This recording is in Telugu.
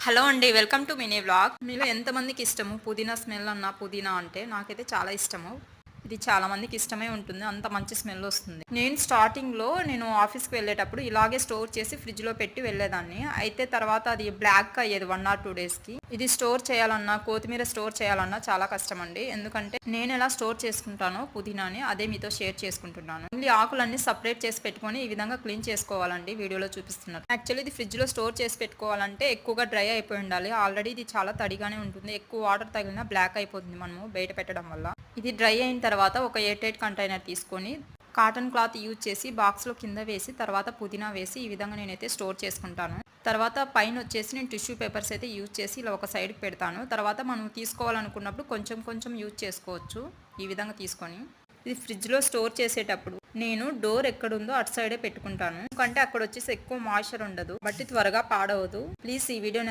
హలో అండి. Welcome to mini vlog. మీలో ఎంతమందికి ఇష్టము పుదీనా స్మెల్ అన్నా, పుదీనా అంటే? నాకైతే చాలా ఇష్టము. ఇది చాలా మందికి ఇష్టమే ఉంటుంది. అంత మంచి స్మెల్ వస్తుంది. నేను స్టార్టింగ్‌లో ఆఫీస్‌కి వెళ్ళేటప్పుడు ఇలాగే స్టోర్ చేసి ఫ్రిడ్జ్‌లో పెట్టి వెళ్ళేదాన్ని. అయితే తర్వాత అది బ్లాక్ అయ్యేది 1 ఆర్ 2 డేస్‌కి. ఇది స్టోర్ చేయాలన్నా, కొత్తిమీర స్టోర్ చేయాలన్నా చాలా కష్టమండి. ఎందుకంటే నేను ఎలా స్టోర్ చేసుకుంటానో పుదీనాని అదే మీతో షేర్ చేసుకుంటున్నాను. ఓన్లీ ఆకులన్నీ సెపరేట్ చేసి పెట్టుకొని ఈ విధంగా క్లీన్ చేసుకోవాలండి. వీడియోలో చూపిస్తున్నారు. యాక్చువల్లీ ఇది ఫ్రిడ్జ్‌లో స్టోర్ చేసి పెట్టుకోవాలంటే ఎక్కువగా డ్రై అయిపోయి ఉండాలి. ఆల్రెడీ ఇది చాలా తడిగానే ఉంటుంది. ఎక్కువ వాటర్ తగిలినా బ్లాక్ అయిపోతుంది మనము బయట పెట్టడం వల్ల. ఇది డ్రై అయిన తర్వాత ఒక ఎయిర్ టైట్ కంటైనర్ తీసుకొని కాటన్ క్లాత్ యూజ్ చేసి బాక్స్లో కింద వేసి తర్వాత పుదీనా వేసి ఈ విధంగా నేనైతే స్టోర్ చేసుకుంటాను. తర్వాత పైన వచ్చేసి నేను టిష్యూ పేపర్స్ అయితే యూజ్ చేసి ఇలా ఒక సైడ్కి పెడతాను. తర్వాత మనం తీసుకోవాలనుకున్నప్పుడు కొంచెం కొంచెం యూజ్ చేసుకోవచ్చు ఈ విధంగా తీసుకొని. ఇది ఫ్రిడ్జ్లో స్టోర్ చేసేటప్పుడు నేను డోర్ ఎక్కడుందో అటు సైడే పెట్టుకుంటాను. ఎందుకంటే అక్కడ వచ్చేసి ఎక్కువ మాయిశ్చర్ ఉండదు బట్ త్వరగా పాడవదు. ప్లీజ్ ఈ వీడియో